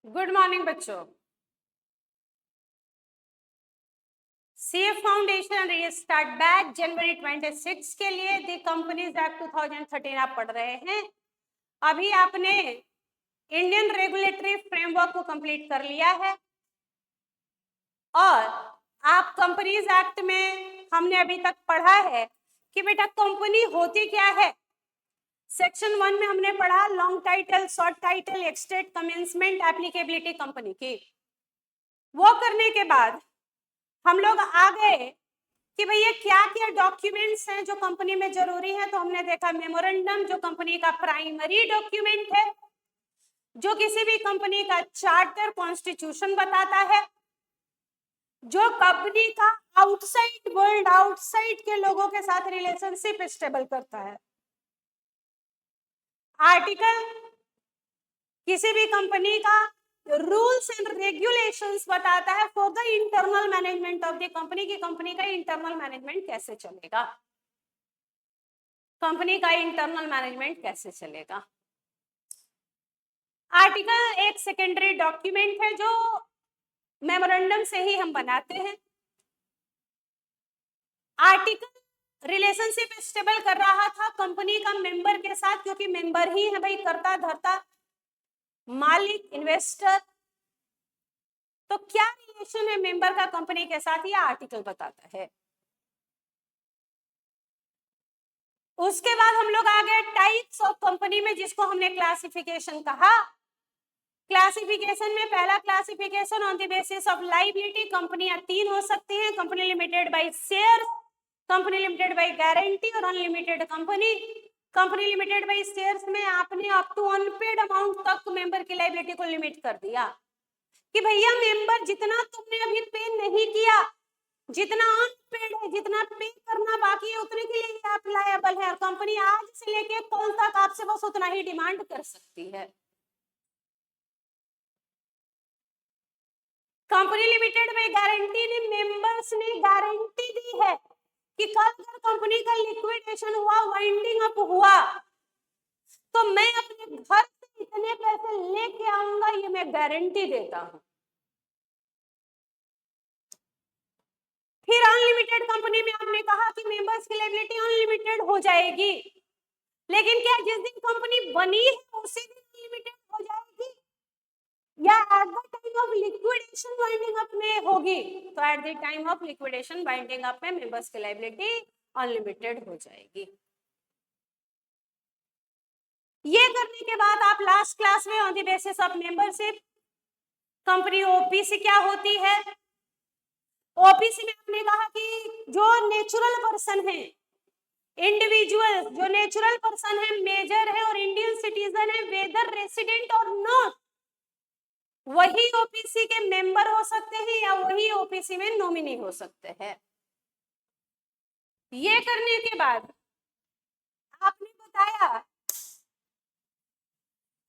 Good morning बच्चों। CA foundation restart batch जनवरी 26 के लिए दी कंपनीज एक्ट 2013 आप पढ़ रहे हैं। अभी आपने इंडियन रेगुलेटरी फ्रेमवर्क को कंप्लीट कर लिया है और आप कंपनीज एक्ट में हमने अभी तक पढ़ा है कि बेटा कंपनी होती क्या है। सेक्शन 1 में हमने पढ़ा long title, short title, extract, commencement, applicability company की। वो करने के बाद हम लोग आ गए कि भैया क्या क्या डॉक्यूमेंट्स हैं जो कंपनी में जरूरी है। तो हमने देखा मेमोरेंडम जो कंपनी का प्राइमरी डॉक्यूमेंट है, जो किसी भी कंपनी का चार्टर कॉन्स्टिट्यूशन बताता है, जो कंपनी का आउटसाइड वर्ल्ड, आउटसाइड के लोगों के साथ रिलेशनशिप स्टेबल करता है। आर्टिकल किसी भी कंपनी का रूल्स एंड रेगुलेशंस बताता है for the internal management of the company की कंपनी का इंटरनल मैनेजमेंट कैसे चलेगा, कंपनी का इंटरनल मैनेजमेंट कैसे चलेगा। आर्टिकल एक सेकेंडरी डॉक्यूमेंट है जो मेमोरेंडम से ही हम बनाते हैं। आर्टिकल रिलेशनशिप स्टेबल कर रहा था कंपनी का मेंबर के साथ, क्योंकि मेंबर ही है भाई कर्ता धर्ता मालिक इन्वेस्टर। तो क्या रिलेशन है मेंबर का कंपनी के साथ, यह आर्टिकल बताता है। उसके बाद हम लोग आ गए टाइप्स ऑफ कंपनी में, जिसको हमने क्लासिफिकेशन कहा। क्लासिफिकेशन में पहला classification on the basis of liability, कंपनियां तीन हो सकती हैं, company limited by share, company limited by guarantee और unlimited company. Company limited by shares में आपने अप टू अनपेड अमाउंट तक मेंबर की लायबिलिटी को लिमिट कर दिया कि भैया मेंबर जितना तुमने अभी पे नहीं किया, जितना अनपेड है, जितना पे करना बाकी है, उतने के लिए आप लायबल है। और कंपनी आज से लेके कल तक आपसे बस उतना ही डिमांड कर सकती है। कंपनी लिमिटेड में गारंटी ने मेंबर्स ने गारंटी दी है कि कल अगर कंपनी का लिक्विडेशन हुआ, वाइंडिंग अप हुआ, तो मैं अपने घर से इतने पैसे लेके आऊंगा, ये मैं गारंटी देता हूं। फिर अनलिमिटेड कंपनी में आपने कहा कि मेंबर्स की लायबिलिटी अनलिमिटेड हो जाएगी, लेकिन क्या जिस दिन कंपनी बनी है उसी दिन अनलिमिटेड हो जाएगी या at the time of liquidation winding up में होगी? तो at the time of liquidation winding up में मेंबर्स की लायबिलिटी अनलिमिटेड हो जाएगी। ये करने के बाद आप लास्ट क्लास में on the basis of membership company OPC क्या होती है। ओपीसी में आपने कहा कि जो नेचुरल पर्सन है, इंडिविजुअल जो नेचुरल पर्सन है, मेजर है और इंडियन सिटीजन है, वेदर रेसिडेंट और नॉट, वही ओपीसी के मेंबर हो सकते हैं या वही ओपीसी में नॉमिनी हो सकते हैं। ये करने के बाद आपने बताया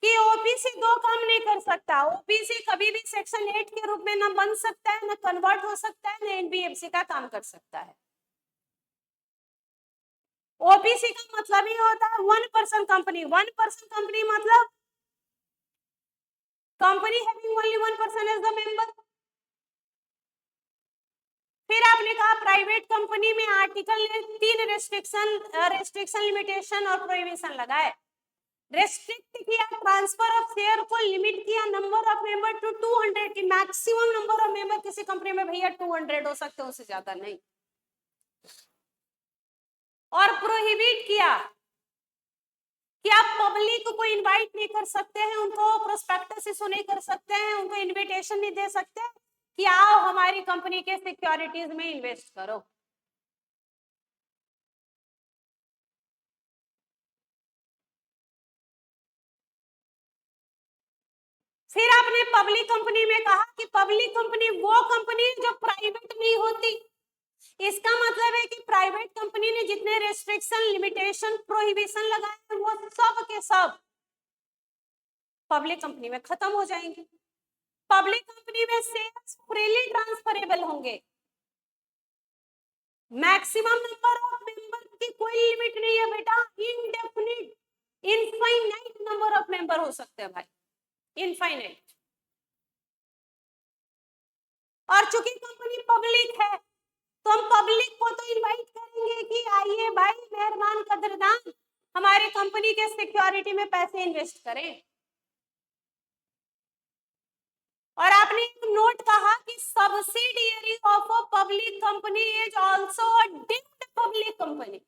कि ओपीसी दो काम नहीं कर सकता। ओपीसी कभी भी सेक्शन 8 के रूप में ना बन सकता है, ना कन्वर्ट हो सकता है, ना एनबीएफसी का काम कर सकता है। ओपीसी का मतलब ही होता है one person company. One person company मतलब company having only one person as the member. फिर आपने कहा प्राइवेट कंपनी में आर्टिकल ने 3 रेस्ट्रिक्शन लिमिटेशन और प्रोहिबिशन लगाए। रेस्ट्रिक्ट किया ट्रांसफर ऑफ शेयर को, लिमिट किया नंबर ऑफ मेंबर टू 200 की मैक्सिमम नंबर ऑफ मेंबर किसी कंपनी में भैया 200 हो सकते हैं, उससे ज्यादा नहीं। और प्रोहिबिट किया कि आप पब्लिक को इनवाइट नहीं कर सकते हैं, उनको प्रोस्पेक्टस इशू नहीं कर सकते हैं, उनको इनविटेशन नहीं दे सकते कि आओ हमारी कंपनी के सिक्योरिटीज में इन्वेस्ट करो। फिर आपने पब्लिक कंपनी में कहा कि पब्लिक कंपनी वो कंपनी जो प्राइवेट नहीं होती। इसका मतलब है कि प्राइवेट कंपनी ने जितने रेस्ट्रिक्शन, लिमिटेशन, प्रोहिबिशन लगाए वो सब के सब पब्लिक कंपनी में खत्म हो जाएंगे। पब्लिक कंपनी में शेयर्स फ्रीली ट्रांसफरेबल होंगे। मैक्सिमम नंबर ऑफ मेंबर की कोई लिमिट नहीं है बेटा, indefinite, infinite number of member हो सकते हैं भाई, इनफाइनाइट। और चूंकि कंपनी पब्लिक है तो हम पब्लिक को तो इनवाइट करेंगे कि आइए भाई मेहरबान कदरदान हमारे कंपनी के सिक्योरिटी में पैसे इन्वेस्ट करें। और आपने एक नोट कहा कि subsidiary of a public company is also a deemed public company.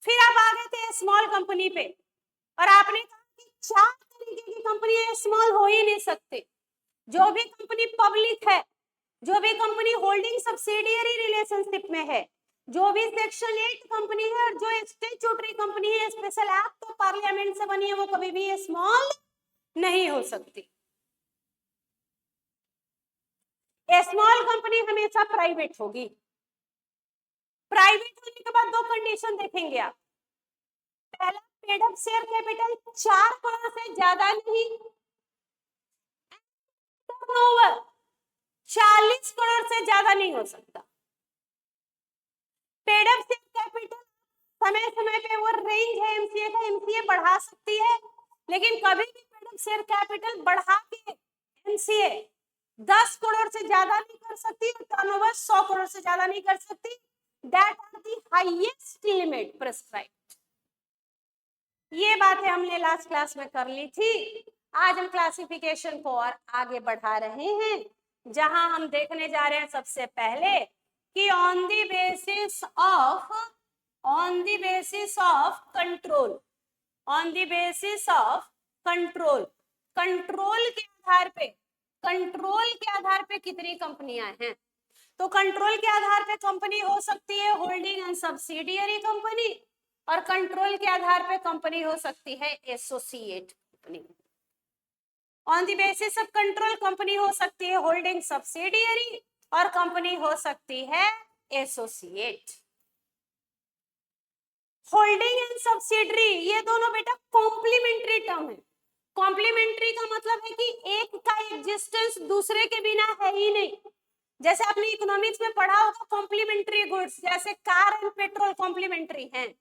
फिर आप आ गए थे स्मॉल कंपनी पे और आपने कहा कि 4 तरीके की कंपनी स्मॉल हो ही नहीं सकते। जो भी कंपनी पब्लिक है, जो भी कंपनी होल्डिंग सब्सिडियरी रिलेशनशिप में है, जो भी सेक्शन 8 कंपनी है और जो स्टैट्यूटरी कंपनी है, स्पेशल एक्ट तो पार्लियामेंट से बनी है, वो कभी भी स्मॉल नहीं हो सकती। स्मॉल कंपनी हमेशा प्राइवेट होगी। प्राइवेट होने के बाद 2 कंडीशन देखेंगे आप। पहला, paid up share capital 4 crore से ज्यादा नहीं, टर्नओवर 40 करोड़ से ज्यादा नहीं हो सकता। पेड अप शेयर कैपिटल समय समय पे वो रेंज है एमसीए का, एमसीए बढ़ा सकती है, लेकिन कभी भी पेड अप शेयर कैपिटल बढ़ा के एमसीए 10 करोड़ से ज्यादा नहीं कर सकती और टर्नओवर 100 करोड़ से ज्यादा नहीं कर सकती। That are the highest limit prescribed. ये बातें हमने लास्ट क्लास में कर ली थी। आज हम क्लासिफिकेशन को और आगे बढ़ा रहे हैं, जहां हम देखने जा रहे हैं सबसे पहले कि on the basis of control, on the basis of control, control के आधार पे कितनी कंपनियां हैं। तो कंट्रोल के आधार पे कंपनी हो सकती है होल्डिंग एंड सब्सिडियरी कंपनी, और कंट्रोल के आधार पे कंपनी हो सकती है associate company. On the basis of control company हो सकती है होल्डिंग सब्सिडियरी और कंपनी हो सकती है एसोसिएट। होल्डिंग एंड सब्सिडियरी ये दोनों बेटा कॉम्प्लीमेंट्री टर्म है। कॉम्प्लीमेंट्री का मतलब है कि एक का एग्जिस्टेंस दूसरे के बिना है ही नहीं। जैसे आपने इकोनॉमिक्स में पढ़ा होगा कॉम्प्लीमेंट्री गुड्स, जैसे कार एंड पेट्रोल कॉम्प्लीमेंट्री हैं,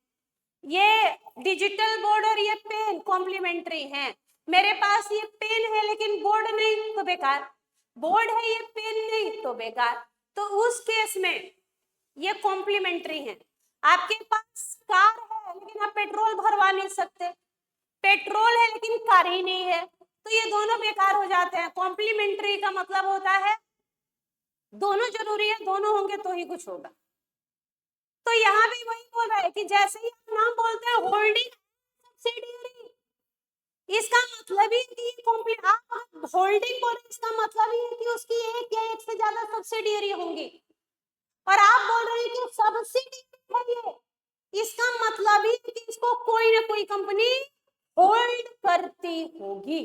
ये डिजिटल बोर्ड और ये पेन कॉम्प्लीमेंट्री हैं। मेरे पास ये पेन है लेकिन बोर्ड नहीं तो बेकार, बोर्ड है ये पेन नहीं तो बेकार। तो उस केस में ये कॉम्प्लीमेंट्री है। आपके पास कार है लेकिन आप पेट्रोल भरवा नहीं सकते, पेट्रोल है लेकिन कार ही नहीं है, तो ये दोनों बेकार हो जाते हैं। कॉम्प्लीमेंट्री का मतलब होता है दोनों जरूरी है, दोनों होंगे तो ही कुछ होगा। तो यहाँ भी वही बोल रहा है कि जैसे ही आप नाम बोलते हैं होल्डिंग सब्सिडियरी, इसका मतलब ही कि आप होल्डिंग बोले इसका मतलब ही है कि उसकी एक या एक से ज्यादा सब्सिडियरी होंगी, और आप बोल रहे हैं कि सब्सिडियरी है ये, इसका मतलब ही कि इसको कोई ना कोई कंपनी होल्ड करती होगी।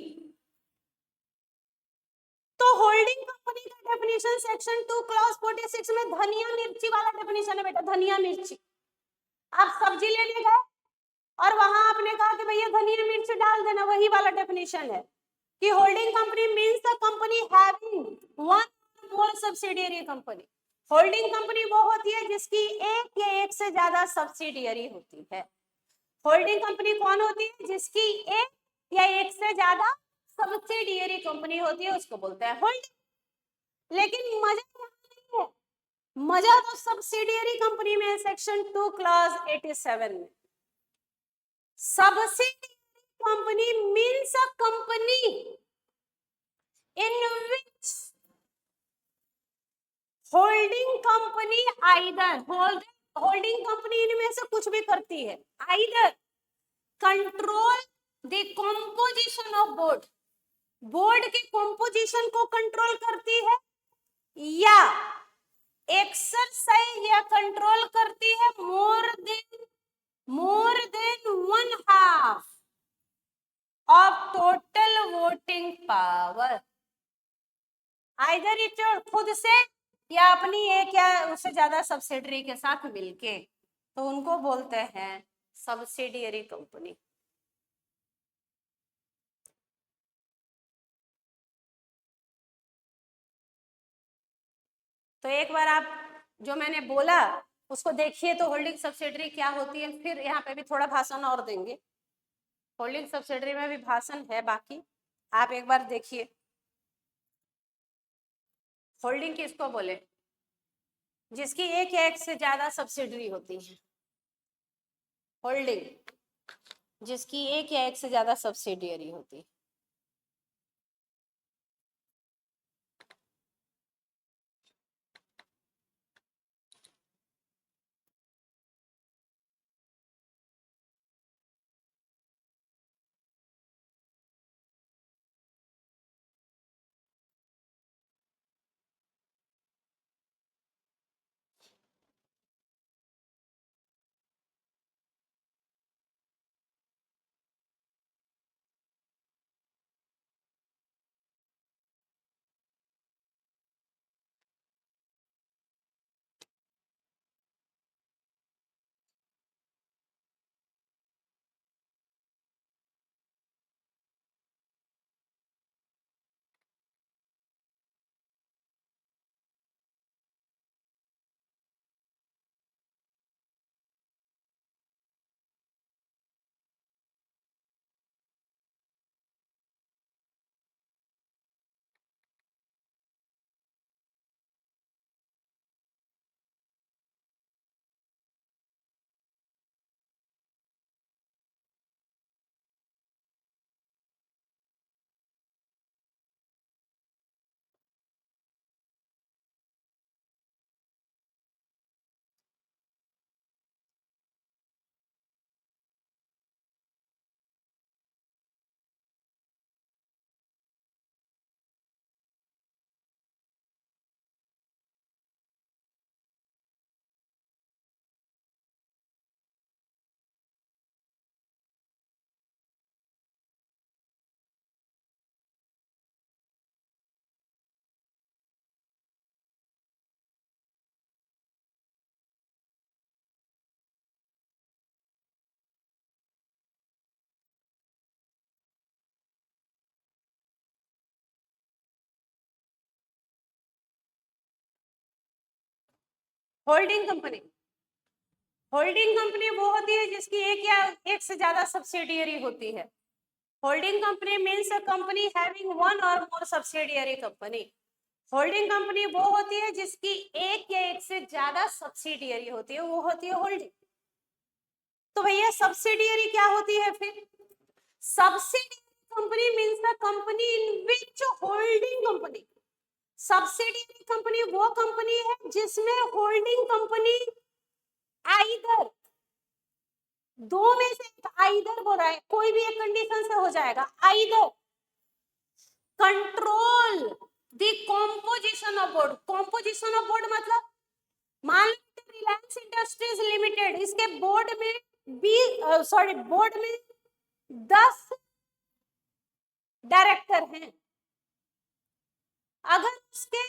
तो होल्डिंग कंपनी का डेफिनेशन सेक्शन 2 क्लॉज 46 में धनिया मिर्ची वाला डेफिनेशन है बेटा। धनिया मिर्ची, आप सब्जी लेने गए और वहां आपने कहा कि भैया धनिया मिर्च डाल देना, वही वाला डेफिनेशन है कि holding company means the company having one more subsidiary company. Holding company वो होती है जिसकी एक या एक से ज्यादा सब्सिडियरी होती है। होल्डिंग कंपनी कौन होती है? जिसकी एक या एक से ज्यादा सब्सिडियरी कंपनी होती है, उसको बोलते हैं होल्डिंग। लेकिन मजा यहाँ नहीं है, मजा तो सब्सिडियरी कंपनी में सेक्शन 2 क्लॉज 87 में। Subsidiary company means a company in which holding company either holding company इनमें से कुछ भी करती है, either control the composition of board, board के composition को कंट्रोल करती है, या एक्सरसाइज या कंट्रोल करती है more than 1/2 of total voting power, either it खुद से या अपनी एक या उससे ज्यादा सब्सिडियरी के साथ मिलके, तो उनको बोलते हैं सब्सिडियरी कंपनी। तो एक बार आप जो मैंने बोला उसको देखिए तो होल्डिंग सब्सिडियरी क्या होती है, फिर यहाँ पे भी थोड़ा भाषण और देंगे। होल्डिंग सब्सिडियरी में भी भाषण है बाकी, आप एक बार देखिए। होल्डिंग किसको बोले? जिसकी एक या एक से ज्यादा सब्सिडरी होती है। होल्डिंग जिसकी एक या एक से ज्यादा सब्सिडियरी होती है। होल्डिंग कंपनी, होल्डिंग कंपनी वो होती है जिसकी एक या एक से ज्यादा सब्सिडियरी होती है। Holding company means a company having one और मोर सब्सिडियरी कंपनी। होल्डिंग कंपनी वो होती है जिसकी एक या एक से ज्यादा सब्सिडियरी होती है, वो होती है होल्डिंग। तो भैया सब्सिडियरी क्या होती है फिर? Subsidiary company means the company in which holding company, subsidiary company वो कंपनी है जिसमें होल्डिंग कंपनी आइदर, दो में से एक, आइदर बोल रहा है, कोई भी एक कंडीशन से हो जाएगा, either control the composition of board. Composition of board मतलब मान लो रिलायंस इंडस्ट्रीज लिमिटेड, इसके बोर्ड में बोर्ड में 10 डायरेक्टर हैं, अगर उसके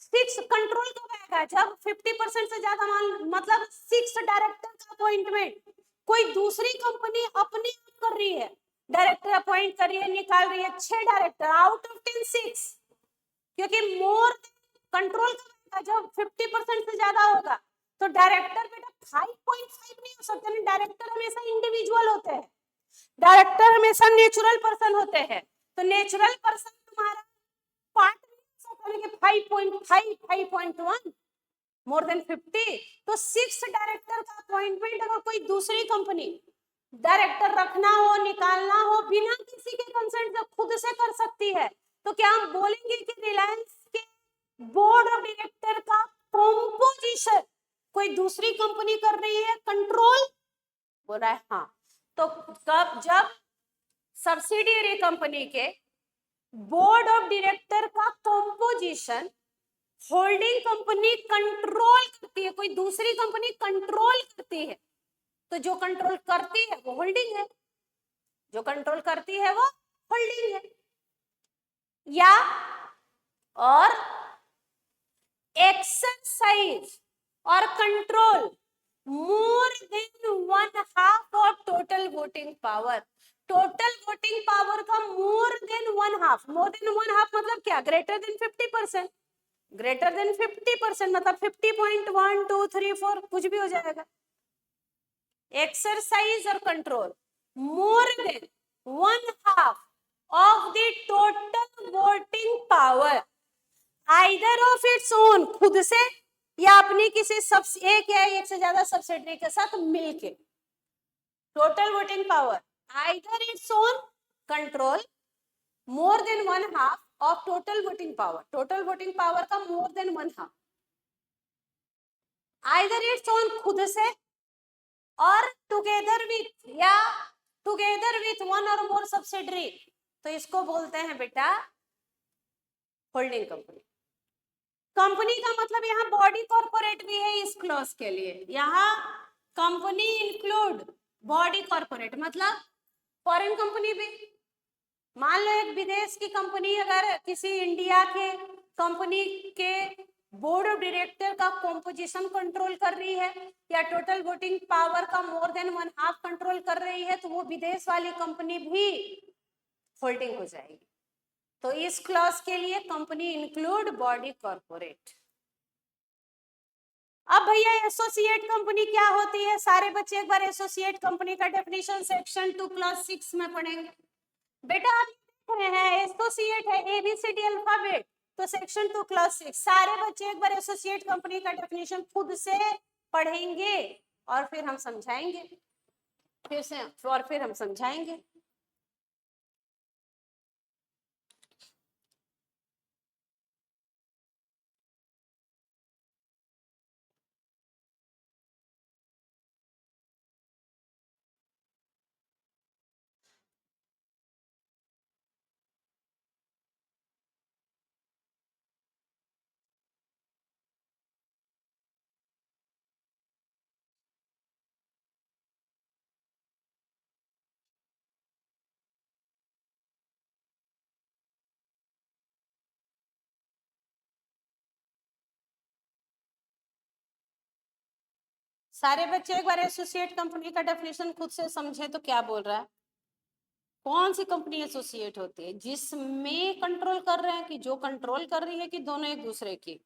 6 कंट्रोल कब आएगा? जब 50% से ज्यादा मतलब 6 डायरेक्टर का अपॉइंटमेंट कोई दूसरी कंपनी अपनी कर रही है, डायरेक्टर अपॉइंट कर रही है, निकाल रही है 6 डायरेक्टर आउट ऑफ 10 6, क्योंकि मोर कंट्रोल कब आएगा? जब 50% से ज्यादा होगा। तो डायरेक्टर बेटा 5.5 नहीं हो सकते ना, डायरेक्टर हमेशा इंडिविजुअल होते हैं, डायरेक्टर हमेशा नेचुरल पर्सन होते हैं। तो नेचुरल पर्सन तुम्हारा पार्ट 5.5 5.1 मोर देन 50, तो 6 डायरेक्टर का अपॉइंटमेंट अगर कोई दूसरी कंपनी डायरेक्टर रखना हो, निकालना हो, बिना किसी के कंसेंट से खुद से कर सकती है, तो क्या हम बोलेंगे कि रिलायंस के बोर्ड ऑफ डायरेक्टर का कॉम्पोजिशन कोई दूसरी कंपनी कर रही है, कंट्रोल? बोल रहा है हाँ। तो कब? जब सब्सिडियरी कंपनी के बोर्ड ऑफ डायरेक्टर का कॉम्पोजिशन होल्डिंग कंपनी कंट्रोल करती है, कोई दूसरी कंपनी कंट्रोल करती है, तो जो कंट्रोल करती है वो होल्डिंग है, जो कंट्रोल करती है वो होल्डिंग है। या और एक्सरसाइज और control more than 1/2 of total voting power. Total voting power का मोर देन 1/2, मोर देन 1/2 मतलब क्या? ग्रेटर देन 50%, ग्रेटर देन 50% मतलब 50.1 2 3 4 कुछ भी हो जाएगा। एक्सरसाइज और control more than 1/2 of the total voting power either of its own, खुद से, या अपनी किसी एक या एक से ज्यादा सब्सिडरी के साथ मिलके। Total voting power, either its own control more than 1/2 of total voting power, total voting power का more than 1/2। Either its own, खुद से, और टुगेदर विथ, या टुगेदर विथ वन और मोर सब्सिडरी, तो इसको बोलते हैं बेटा होल्डिंग कंपनी। कंपनी का मतलब यहाँ बॉडी कॉर्पोरेट भी है इस क्लॉज के लिए। यहाँ कंपनी इंक्लूड बॉडी कॉर्पोरेट, मतलब फॉरेन कंपनी भी। मान लो एक विदेश की कंपनी अगर किसी इंडिया के कंपनी के बोर्ड ऑफ डायरेक्टर का कॉम्पोजिशन कंट्रोल कर रही है, या टोटल वोटिंग पावर का मोर देन 1/2 कंट्रोल कर रही है, तो वो विदेश वाली कंपनी भी होल्डिंग हो जाएगी। तो इस क्लॉज के लिए कंपनी इंक्लूड बॉडी कॉर्पोरेट। अब भैया एसोसिएट कंपनी क्या होती है? सारे बच्चे एक बार एसोसिएट कंपनी का डेफिनेशन सेक्शन 2 क्लॉज 6 में पढ़ेंगे। बेटा आप देख रहे हैं एसोसिएट है ABCD अल्फाबेट, तो सेक्शन 2 क्लॉज 6 सारे बच्चे एक बार एसोसिएट कंपनी का डेफिनेशन खुद से पढ़ेंगे और फिर हम समझाएंगे, फिर हम समझाएंगे। सारे बच्चे एक बार एसोसिएट कंपनी का डेफिनेशन खुद से समझे तो क्या बोल रहा है? कौन सी कंपनी एसोसिएट होती है? जिसमें कंट्रोल कर रहे हैं, कि जो कंट्रोल कर रही है, कि दोनों एक दूसरे की?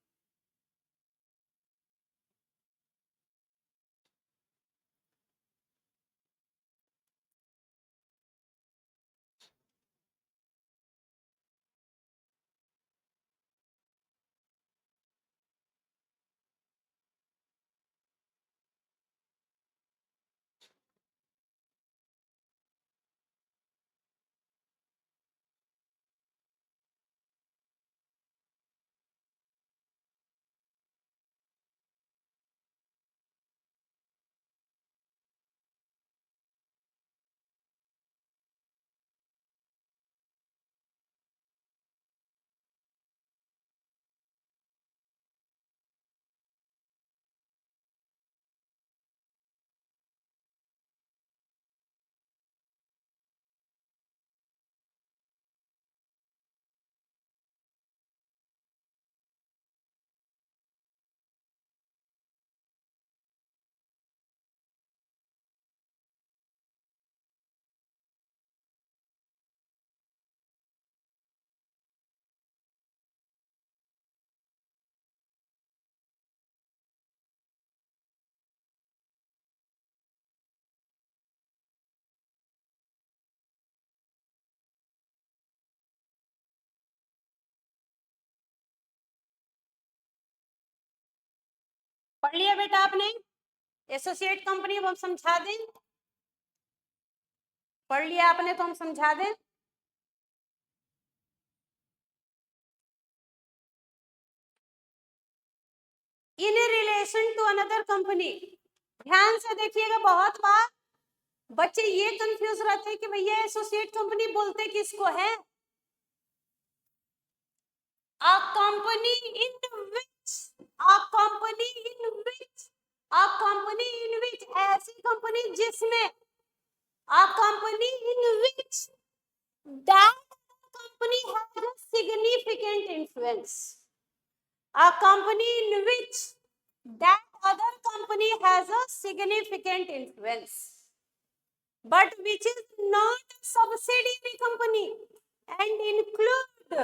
पढ़ लिया बेटा आपने एसोसिएट कंपनी? अब हम समझा दें। पढ़ लिया आपने तो हम समझा दें। In relation to another company, ध्यान से देखिएगा। बहुत बार बच्चे ये कंफ्यूज रहते हैं कि भैया एसोसिएट कंपनी बोलते किसको है? A company in which, a company in which, a company in which, ऐसी कंपनी जिसमें, a company in which that company has a significant influence, a company in which that other company has a significant influence, but which is not a subsidiary company and include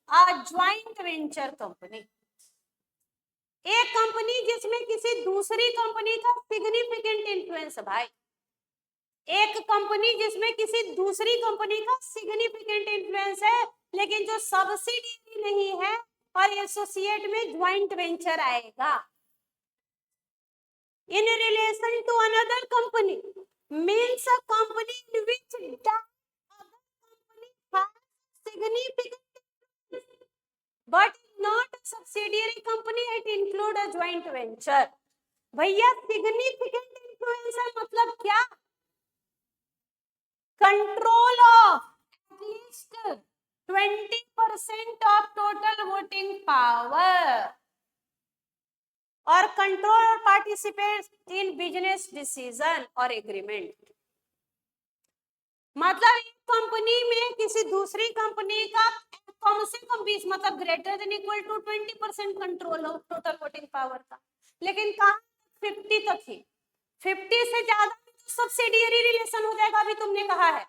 a joint venture company। एक company जिसमें किसी दूसरी company का significant influence है भाई, एक company जिसमें किसी दूसरी कंपनी का सिग्निफिकेंट इन्फ्लुएंस है, लेकिन जो सब्सिडियरी नहीं है और एसोसिएट में ज्वाइंट वेंचर आएगा। In relation to another company means a company in which other company has significant but not a subsidiary company, it include a joint venture. भैया सिग्निफिकेंट इन्फ्लुएंसर मतलब क्या? Control of at least 20% of total voting power और control और participate in business decision और agreement. मतलब एक company में किसी दूसरी कंपनी का कम से कम 20 मतलब greater than equal to 20% control हो टोटल वोटिंग पावर का। लेकिन कहाँ 50 तक ही, 50 से ज्यादा सब्सिडियरी रिलेशन हो जाएगा। अभी तुमने कहा है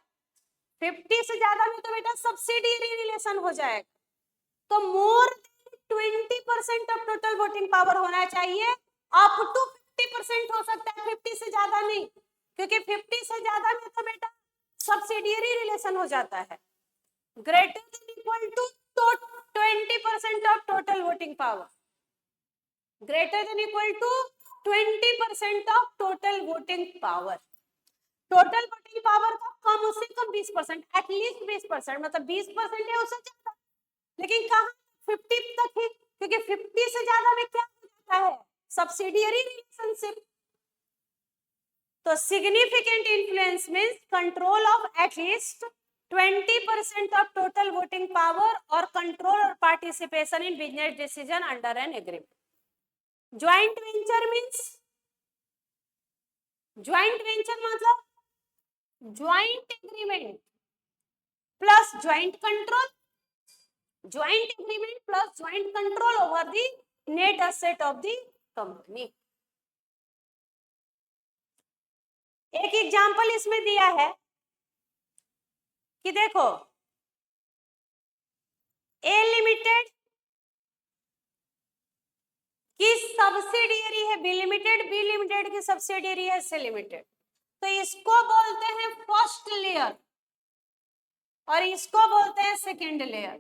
50 से ज्यादा में तो बेटा सब्सिडियरी रिलेशन हो जाएगा। तो more than 20% of total voting power होना चाहिए। अप टू 50% हो सकता है, 50 से ज्यादा नहीं, क्योंकि 50 से ज्यादा में तो बेटा सब्सिडियरी रिलेशन हो जाता है। Greater than equal to 20% of total voting power, greater than equal to 20% of total voting power. Total voting power का कम से कम 20%, एटलीस्ट 20%, मतलब 20% है उससे ज्यादा। लेकिन कहाँ 50 तक ही, क्योंकि 50 से ज्यादा में क्या हो जाता है? Subsidiary relationship. तो significant influence means control of at least 20% of total voting power और कंट्रोल और participation in business decision under an agreement. Joint venture means, joint venture मतलब joint agreement plus joint control, joint agreement plus joint control over the net asset of the company. एक example इसमें दिया है कि देखो A limited की subsidiary है B limited, B limited की सब्सिडियरी है सी लिमिटेड। तो इसको बोलते हैं फर्स्ट लेयर और इसको बोलते हैं सेकेंड लेयर।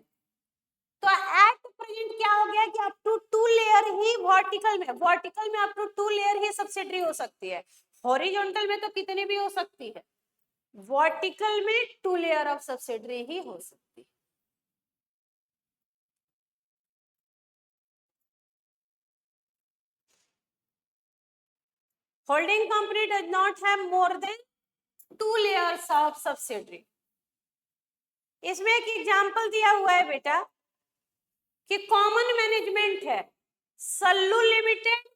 तो एट प्रेजेंट क्या हो गया कि अप टू 2 लेयर ही वर्टिकल में, वर्टिकल में अप टू 2 लेयर ही सब्सिडियरी हो सकती है, हॉरिजॉन्टल में तो कितनी भी हो सकती है, वर्टिकल में 2 लेयर ऑफ सब्सिडियरी ही हो सकती है। Holding company does not have more than 2 layers of subsidiary. इसमें एक एग्जांपल दिया हुआ है बेटा कि कॉमन मैनेजमेंट है, सल्लू लिमिटेड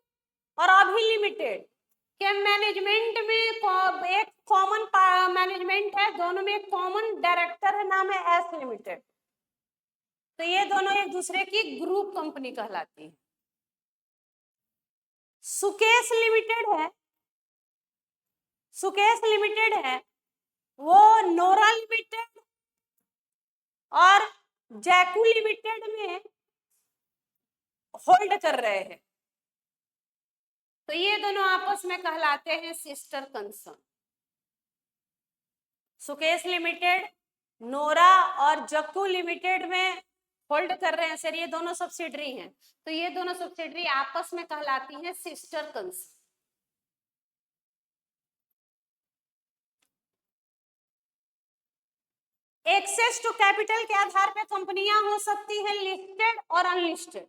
और अभी लिमिटेड के मैनेजमेंट में एक कॉमन मैनेजमेंट है, दोनों में एक कॉमन डायरेक्टर है, नाम है एस लिमिटेड। तो ये दोनों एक दूसरे की ग्रुप कंपनी कहलाती है। सुकेश लिमिटेड है, सुकेश लिमिटेड है वो नोरा लिमिटेड और जैकू लिमिटेड में होल्ड कर रहे हैं। तो ये दोनों आपस में कहलाते हैं sister concern. Sukesh limited Nora और जक्कू लिमिटेड में होल्ड कर रहे हैं सर, ये दोनों सब्सिडरी हैं। तो ये दोनों सब्सिडरी आपस में कहलाती हैं sister concern. Access to capital के आधार पर कंपनियां हो सकती हैं लिस्टेड और अनलिस्टेड।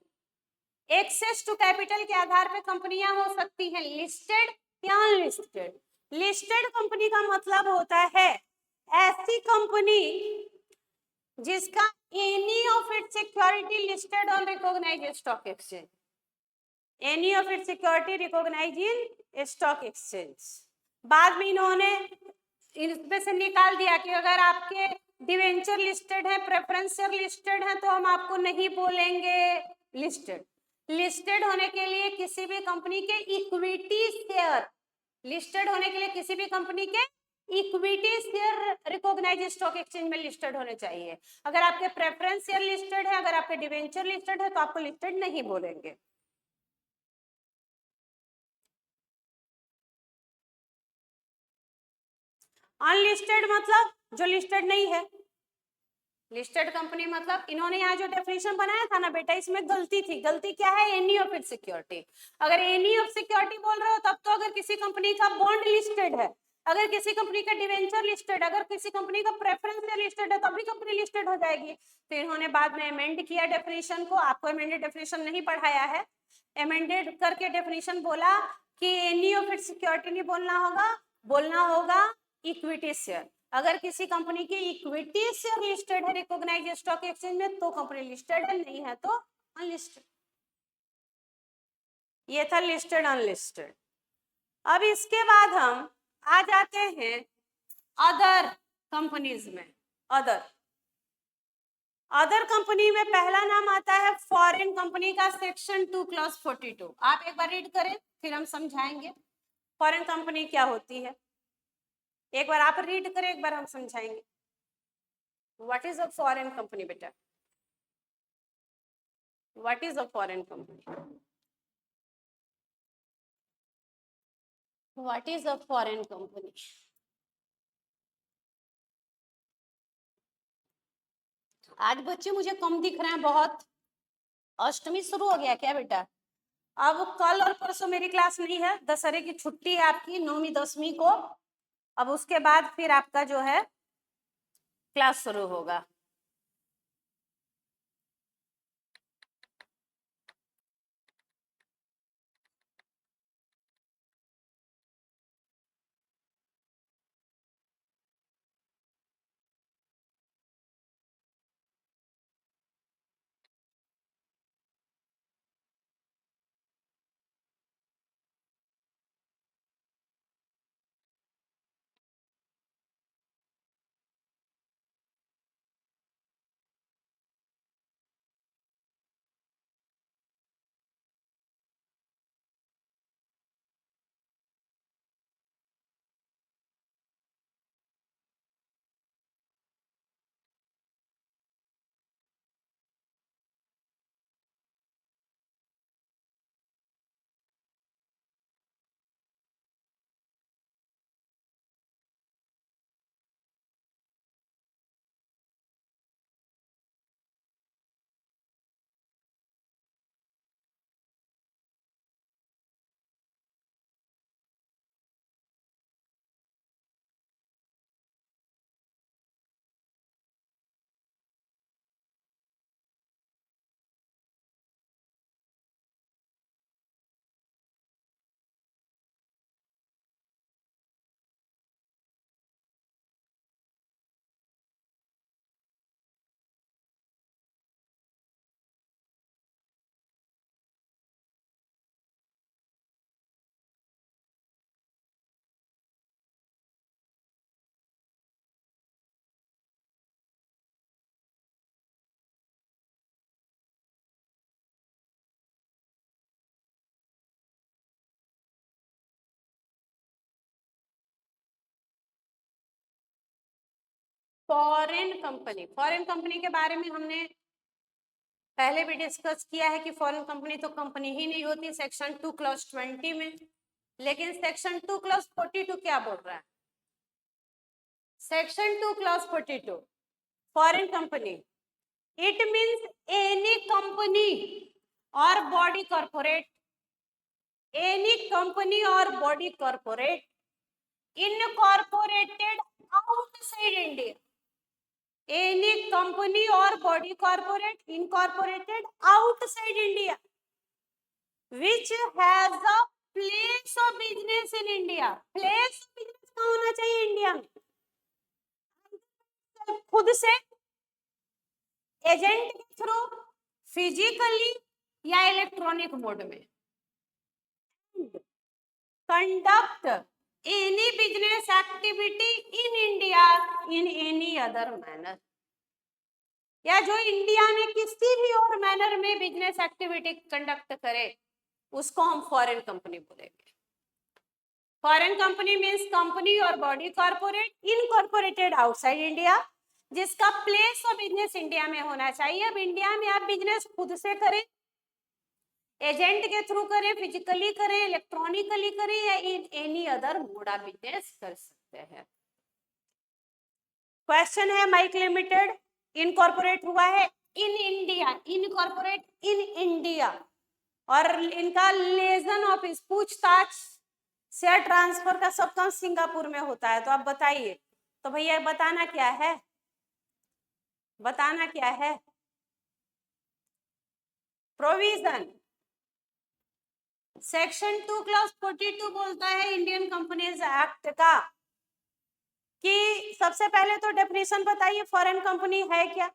एक्सेस टू कैपिटल के आधार पर कंपनियां हो सकती हैं लिस्टेड या अनलिस्टेड। लिस्टेड कंपनी का मतलब होता है ऐसी कंपनी जिसका any of its security listed on recognised stock exchange, any of its security recognised in stock exchange. बाद में इन्होंने इसमें से निकाल दिया कि अगर आपके डिवेंचर लिस्टेड है, प्रेफरेंस शेयर लिस्टेड है, तो हम आपको नहीं बोलेंगे लिस्टेड। लिस्टेड होने के लिए किसी भी कंपनी के इक्विटी शेयर, लिस्टेड होने के लिए किसी भी कंपनी के equity share recognised stock exchange में लिस्टेड होने चाहिए। अगर आपके प्रेफरेंस शेयर लिस्टेड है, अगर आपके डिवेंचर लिस्टेड है, तो आपको लिस्टेड नहीं बोलेंगे। अनलिस्टेड मतलब जो लिस्टेड नहीं है, लिस्टेड कंपनी मतलब इन्होंने यहाँ जो डेफिनेशन बनाया था ना बेटा, इसमें गलती थी। गलती क्या है? Any of it security. अगर एनी ऑफ सिक्योरिटी बोल रहे हो तब तो अगर किसी कंपनी का बॉन्ड लिस्टेड है, अगर किसी कंपनी का डिवेंचर लिस्टेड, अगर किसी कंपनी का प्रेफरेंस शेयर लिस्टेड है तब भी कंपनी लिस्टेड हो जाएगी। तो इन्होंने बाद में अमेंड किया डेफिनेशन को। आपको अमेंडेड डेफिनेशन नहीं पढ़ाया है, अमेंडेड करके डेफिनेशन बोला कि एनी ऑफ इट सिक्योरिटी नहीं बोलना होगा, बोलना होगा इक्विटी शेयर। अगर किसी कंपनी की इक्विटी शेयर लिस्टेड है रिकॉग्नाइज्ड स्टॉक एक्सचेंज में तो कंपनी लिस्टेड है, नहीं है तो अनलिस्टेड। ये था लिस्टेड अनलिस्टेड। अब इसके बाद हम आ जाते हैं अदर कंपनीज में। अदर कंपनी में पहला नाम आता है फॉरेन कंपनी का, सेक्शन 2 क्लॉज 42। आप एक बार रीड करें फिर हम समझाएंगे फॉरेन कंपनी क्या होती है। एक बार आप रीड करें, एक बार हम समझाएंगे। What is a foreign company बेटा? What is a foreign company? What is a foreign company? आज बच्चे मुझे कम दिख रहे हैं बहुत। अष्टमी शुरू हो गया क्या बेटा? अब कल और परसों मेरी क्लास नहीं है, दशहरे की छुट्टी है आपकी 9वीं 10वीं को। अब उसके बाद फिर आपका जो है क्लास शुरू होगा। फॉरेन कंपनी के बारे में हमने पहले भी डिस्कस किया है कि फॉरेन कंपनी तो कंपनी ही नहीं होती सेक्शन 2 क्लॉज 20 में। लेकिन सेक्शन 2 क्लॉज 42 क्या बोल रहा है? Section 2 clause 42 foreign company, it means any company और बॉडी कॉर्पोरेट, एनी कंपनी और body corporate incorporated outside India, any company और body corporate incorporated outside India which has a place of business in India। place of business कहाँ होना चाहिए India में? खुद से, agent के थ्रू, फिजिकली या इलेक्ट्रॉनिक मोड में conduct any business activity in India in any other manner, या जो इंडिया में किसी भी और मैनर में बिजनेस एक्टिविटी कंडक्ट करे उसको हम फॉरेन कंपनी बोलेंगे। फॉरेन कंपनी मीन्स कंपनी और body corporate incorporated outside India जिसका प्लेस ऑफ बिजनेस इंडिया में होना चाहिए। अब इंडिया में आप बिजनेस खुद से करें, एजेंट के थ्रू करें, फिजिकली करें, इलेक्ट्रॉनिकली करें या इन एनी अदर मोड आप बिजनेस कर सकते हैं। क्वेश्चन है माइक लिमिटेड इनकॉर्पोरेट हुआ है in India, incorporate in India. और इनका लेजन ऑफिस, पूछताछ शेयर ट्रांसफर का सब काम सिंगापुर में होता है। तो आप बताइए, तो भैया बताना क्या है, बताना क्या है? प्रोविजन सेक्शन 2 क्लॉज 42 बोलता है इंडियन कंपनीज एक्ट का कि सबसे पहले तो डेफिनेशन बताइए फॉरेन कंपनी है क्या।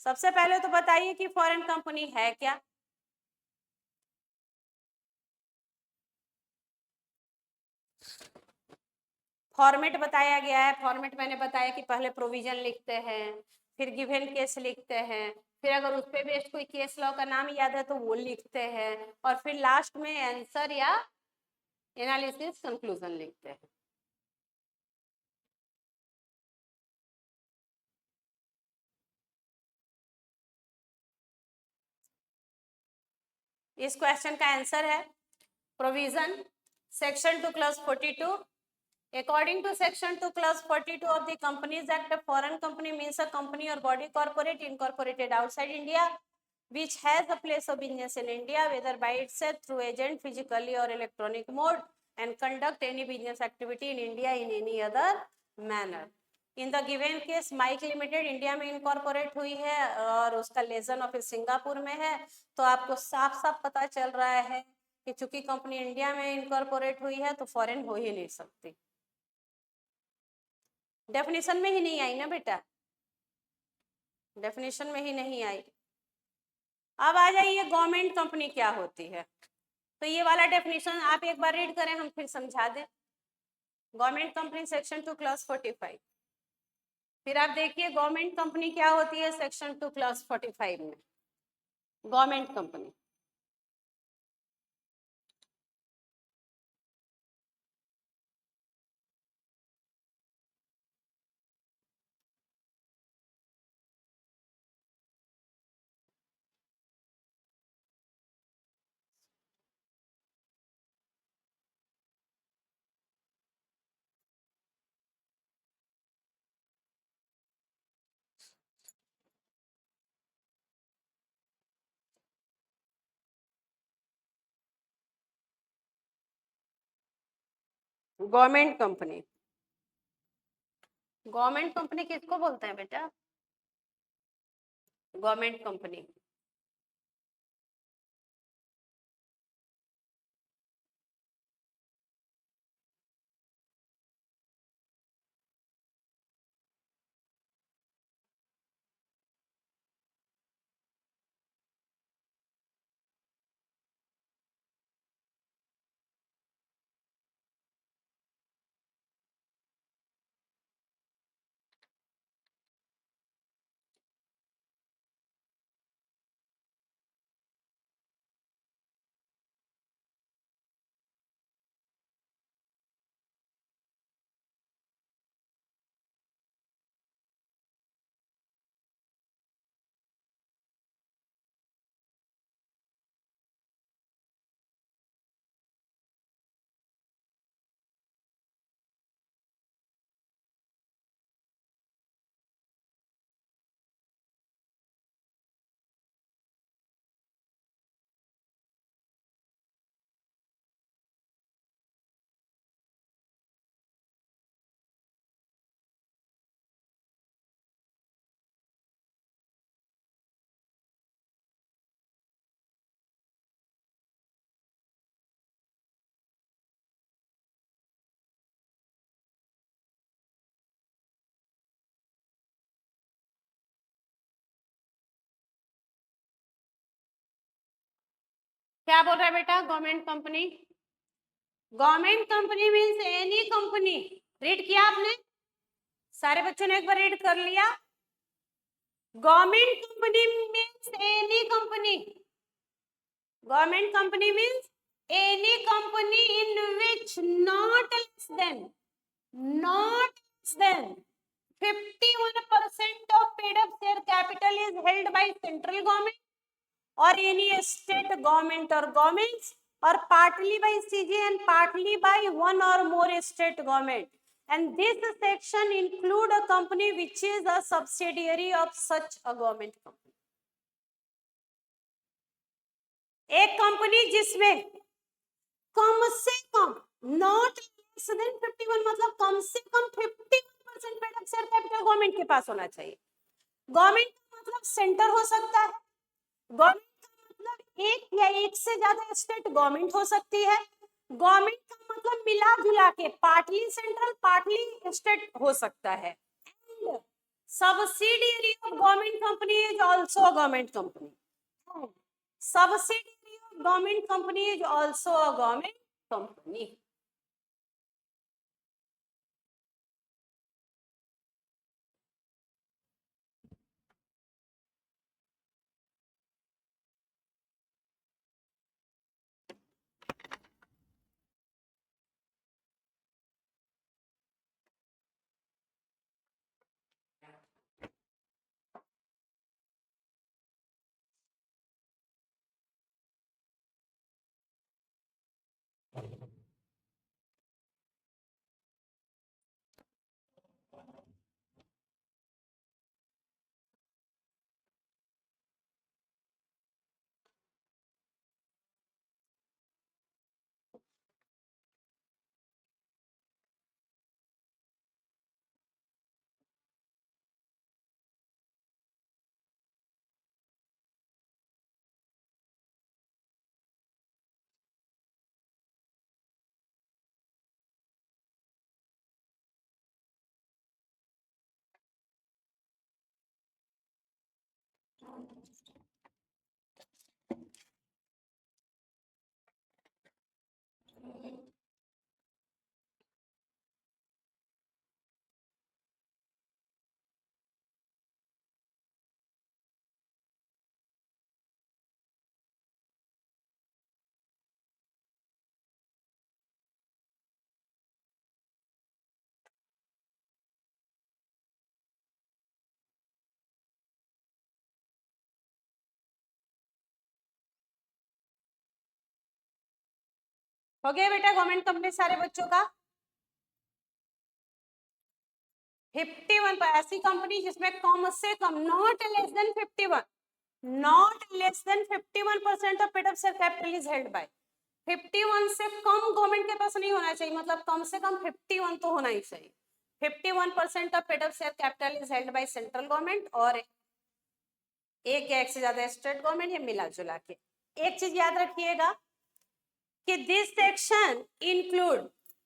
सबसे पहले तो बताइए कि फॉरेन कंपनी है क्या। फॉर्मेट बताया गया है। फॉर्मेट मैंने बताया कि पहले प्रोविजन लिखते हैं, फिर गिवन केस लिखते हैं, फिर अगर उस पे बेस्ड कोई केस लॉ का नाम याद है तो वो लिखते हैं, और फिर लास्ट में आंसर या एनालिसिस कंक्लूजन लिखते हैं। इस क्वेश्चन का आंसर है provision section 2 clause 42। According to section 2 clause 42 of the Companies Act, a foreign company means a company or body corporate incorporated outside India which has a place of business in India, whether by itself, through agent, physically or electronic mode, and conduct any business activity in India in any other manner. In the given case, Mike limited India में incorporate हुई है और उसका lesion office Singapore में है। तो आपको साफ साफ पता चल रहा है कि चूंकि कंपनी इंडिया में इनकॉर्पोरेट हुई है तो फॉरेन हो ही नहीं सकती। डेफिनेशन में ही नहीं आई ना बेटा, डेफिनेशन में ही नहीं आई। अब आ जाइए गवर्नमेंट कंपनी क्या होती है। तो ये वाला डेफिनेशन आप एक बार रीड करें, हम फिर समझा दें। Government company section 2 clause 45। फिर आप देखिए गवर्नमेंट कंपनी क्या होती है सेक्शन 2 क्लॉज 45 में। Government company government company government company किसको बोलते हैं बेटा? गवर्नमेंट कंपनी क्या बोल रहा है बेटा? Government company, government company means any company. Read किया आपने? सारे बच्चों ने एक बार रीड कर लिया? Government company means any company. Government company means any company in which not less than 51% of paid up share capital is held by central government or any state government or governments, or partly by CG and partly by one or more state government, and this section include a company which is a subsidiary of such a government company. एक company जिसमें कम से कम not less than 51 मतलब कम से कम 51% paid up share capital government के पास होना चाहिए. गवर्नमेंट का मतलब सेंटर हो सकता है, गवर्नमेंट का मतलब एक या एक से ज्यादा स्टेट गवर्नमेंट हो सकती है, गवर्नमेंट का मतलब मिला जुला के पार्टली सेंट्रल पार्टली स्टेट हो सकता है. And subsidiary of government company is also a government company. Subsidiary of government company is also a government company. हो गया बेटा गवर्नमेंट कंपनी सारे बच्चों का. 51 पर ऐसी कंपनी जिसमें कम से कम not less than 51 not less than 51% of paid up share capital is held by. 51 से कम गवर्नमेंट के पास नहीं होना चाहिए, मतलब कम से कम 51 तो होना ही चाहिए. 51% of paid up share capital is held by central government और एक या एक से ज्यादा स्टेट गवर्नमेंट या मिला जुला के. एक चीज याद रखिएगा कि this section include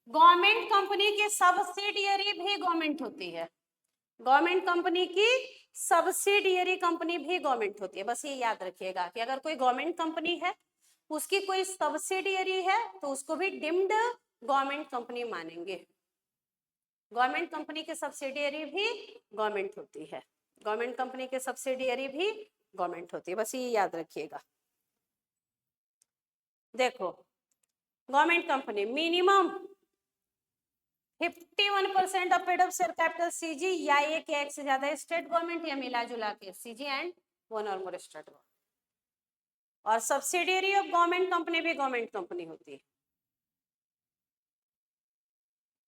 government company की सब्सिडियरी भी गवर्नमेंट होती है, गवर्नमेंट कंपनी की सब्सिडियरी कंपनी भी गवर्नमेंट होती है. बस ये याद रखिएगा कि अगर कोई गवर्नमेंट कंपनी है उसकी कोई सब्सिडियरी है तो उसको भी डिम्ड गवर्नमेंट कंपनी मानेंगे. गवर्नमेंट कंपनी की सब्सिडियरी भी गवर्नमेंट होती है, गवर्नमेंट कंपनी की सब्सिडियरी भी गवर्नमेंट होती है. बस ये याद रखिएगा. देखो government company minimum 51% of paid up share capital CG या एक से ज्यादा स्टेट गवर्नमेंट या मिला जुला के सीजी एंड वन और मोर स्टेट गवर्नमेंट. और सब्सिडियरी ऑफ गवर्नमेंट कंपनी भी गवर्नमेंट कंपनी होती है.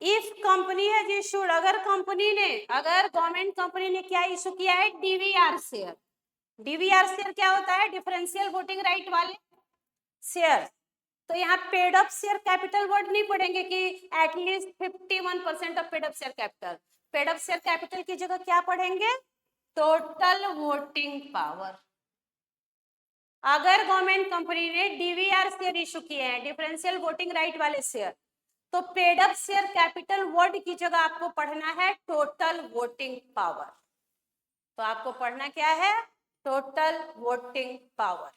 इफ कंपनी हैज इशूड अगर गवर्नमेंट कंपनी ने क्या इशू किया है डीवीआर शेयर. डीवीआर शेयर क्या होता है? डिफरेंशियल वोटिंग राइट वाले शेयर. तो यहाँ paid up share capital word नहीं पढ़ेंगे कि at least 51% of paid up share capital. Paid up share capital की जगह क्या पढ़ेंगे? Total voting power. अगर गवर्नमेंट कंपनी ने डीवीआर शेयर इशू किए हैं डिफरेंशियल वोटिंग राइट वाले शेयर तो paid up share capital word की जगह आपको पढ़ना है टोटल वोटिंग पावर. तो आपको पढ़ना क्या है? Total voting power.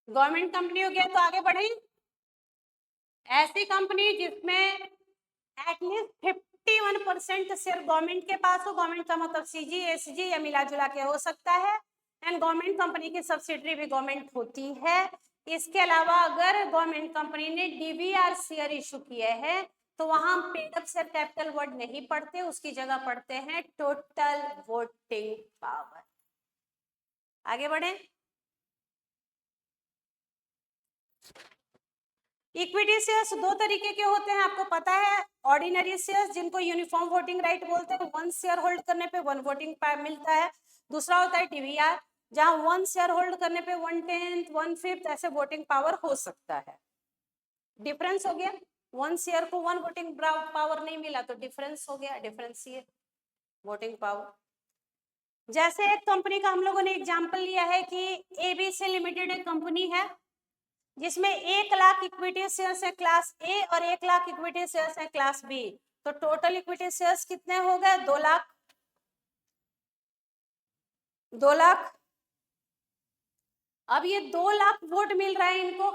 Government company हो गया तो आगे बढ़े। ऐसी कंपनी जिसमें एटलीस्ट 51% शेयर गवर्नमेंट के पास हो, गवर्नमेंट का मतलब सीजी एसजी या मिला जुला के हो सकता है, एंड गवर्नमेंट कंपनी की सब्सिडरी भी गवर्नमेंट होती है। इसके अलावा अगर गवर्नमेंट कंपनी ने डीवीआर शेयर इशू किए हैं तो वहां हम paid up share capital word नहीं पढ़ते, उसकी जगह पढ़ते हैं टोटल वोटिंग पावर। आगे बढ़े। इक्विटी शेयर्स दो तरीके के होते हैं, आपको पता है। ऑर्डिनरी शेयर्स जिनको यूनिफॉर्म वोटिंग राइट बोलते हैं, 1 शेयर होल्ड करने पे 1 वोटिंग मिलता है। दूसरा होता है डीवीआर, जहां 1 शेयर होल्ड करने पे 1/10 1/5 ऐसे वोटिंग पावर हो सकता है। डिफरेंस हो गया, 1 शेयर को 1 वोटिंग पावर नहीं मिला तो डिफरेंस हो गया, डिफरेंशिएट वोटिंग पावर। जैसे एक कंपनी का हम लोगों ने एग्जांपल लिया है कि एबीसी लिमिटेड एक कंपनी है जिसमें 1 लाख इक्विटी शेयर्स है क्लास ए और 1 लाख इक्विटी शेयर्स है क्लास बी, तो टोटल इक्विटी शेयर्स कितने हो गए? 2 लाख। 2 लाख। अब ये 2 लाख वोट मिल रहा है इनको,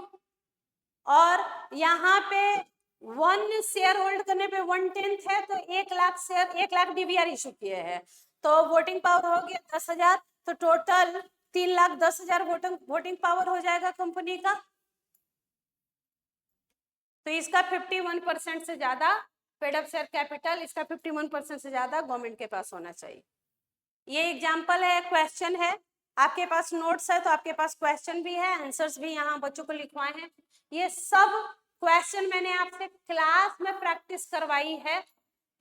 और यहाँ पे 1 शेयर होल्ड करने पे 1/10 है, तो 1 lakh share 1 lakh DVR issue किए हैं, तो वोटिंग पावर हो गया 10,000, तो टोटल 3,10,000 वोटिंग पावर हो जाएगा कंपनी का। तो इसका 51% से ज्यादा पेड अप शेयर कैपिटल, इसका 51% से ज्यादा गवर्नमेंट के पास होना चाहिए। ये एग्जांपल है, क्वेश्चन है, आपके पास नोट्स है तो आपके पास क्वेश्चन भी है, आंसर्स भी यहाँ बच्चों को लिखवाए हैं। ये सब क्वेश्चन मैंने आपसे क्लास में प्रैक्टिस करवाई है,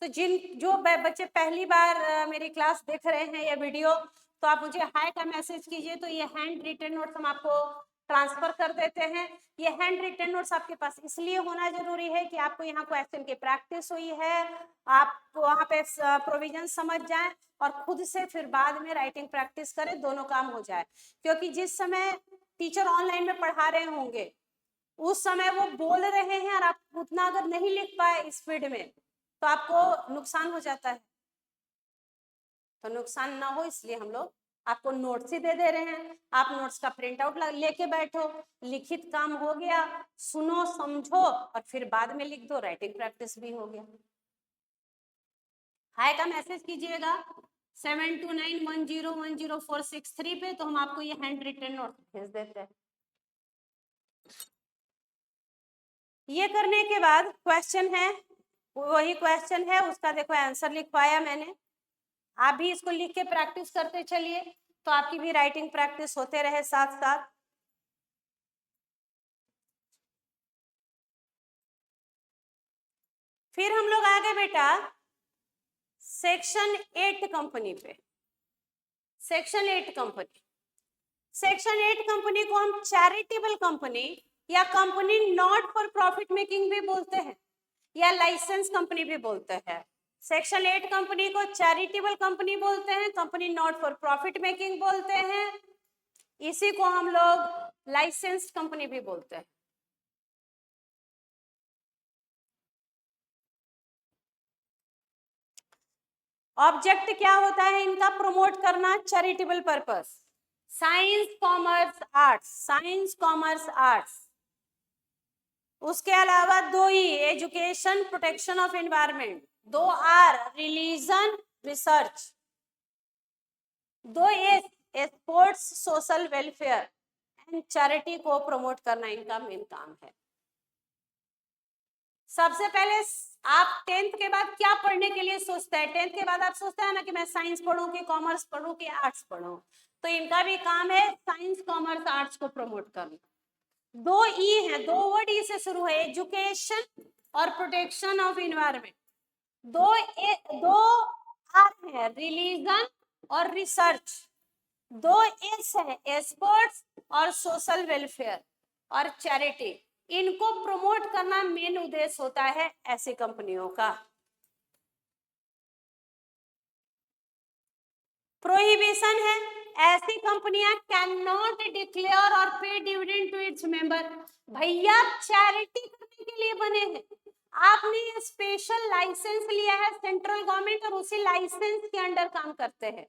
तो जो बच्चे पहली बार मेरी क्लास देख रहे हैं या वीडियो, तो आप मुझे हाय का मैसेज कीजिए, तो ये हैंड रिटन नोट्स हम आपको ट्रांसफर कर देते हैं। ये हैंड रिटन नोट्स आपके पास इसलिए होना जरूरी है कि आपको यहाँ क्वेश्चन की प्रैक्टिस हुई है, आप वहाँ पे प्रोविजन समझ जाएं और खुद से फिर बाद में राइटिंग प्रैक्टिस करें, दोनों काम हो जाए। क्योंकि जिस समय टीचर ऑनलाइन में पढ़ा रहे होंगे उस समय वो बोल रहे हैं और आप उतना अगर नहीं लिख पाए स्पीड में तो आपको नुकसान हो जाता है। तो नुकसान ना हो इसलिए हम लोग आपको नोट्स ही दे रहे हैं, आप नोट्स का प्रिंट आउट लेके बैठो, लिखित काम हो गया, सुनो समझो और फिर बाद में लिख दो, राइटिंग प्रैक्टिस भी हो गया। हाय का मैसेज कीजिएगा 7291010463 पे, तो हम आपको ये हैंड रिटन नोट भेज देते हैं। ये करने के बाद क्वेश्चन है, वही क्वेश्चन है, उसका देखो आंसर लिखवाया मैंने, आप भी इसको लिख के प्रैक्टिस करते चलिए, तो आपकी भी राइटिंग प्रैक्टिस होते रहे साथ साथ। फिर हम लोग आगे बेटा सेक्शन 8 कंपनी पे। सेक्शन 8 कंपनी, सेक्शन 8 कंपनी को हम चैरिटेबल कंपनी या company not for profit making भी बोलते हैं या लाइसेंस कंपनी भी बोलते हैं। सेक्शन 8 कंपनी को चैरिटेबल कंपनी बोलते हैं, company not for profit making बोलते हैं, इसी को हम लोग लाइसेंस्ड कंपनी भी बोलते हैं। ऑब्जेक्ट क्या होता है इनका? प्रमोट करना charitable purpose, science commerce arts, science commerce arts. उसके अलावा 2 ही, education protection of environment, 2 R religion research, 2 S sports social welfare and charity को प्रमोट करना इनका मेन काम है। सबसे पहले आप 10th के बाद क्या पढ़ने के लिए सोचते हैं? 10th के बाद आप सोचते हैं ना कि मैं साइंस पढ़ूं कि कॉमर्स पढ़ूं कि आर्ट्स पढ़ूं, तो इनका भी काम है साइंस कॉमर्स आर्ट्स को प्रमोट करना। 2 ई है, 2 वर्ड ई से शुरू है, एजुकेशन और प्रोटेक्शन ऑफ इन्वायरमेंट। 2 आर है, रिलीजन और रिसर्च। 2 एस है, स्पोर्ट्स और सोशल वेलफेयर और चैरिटी। इनको प्रमोट करना मेन उद्देश्य होता है ऐसी कंपनियों का। प्रोहिबिशन है, ऐसी कंपनियां कैन नॉट डिक्लेयर और pay dividend to its member. भैया चैरिटी करने के लिए बने हैं, आपने ये स्पेशल लाइसेंस लिया है सेंट्रल गवर्नमेंट और उसी लाइसेंस के अंडर काम करते हैं।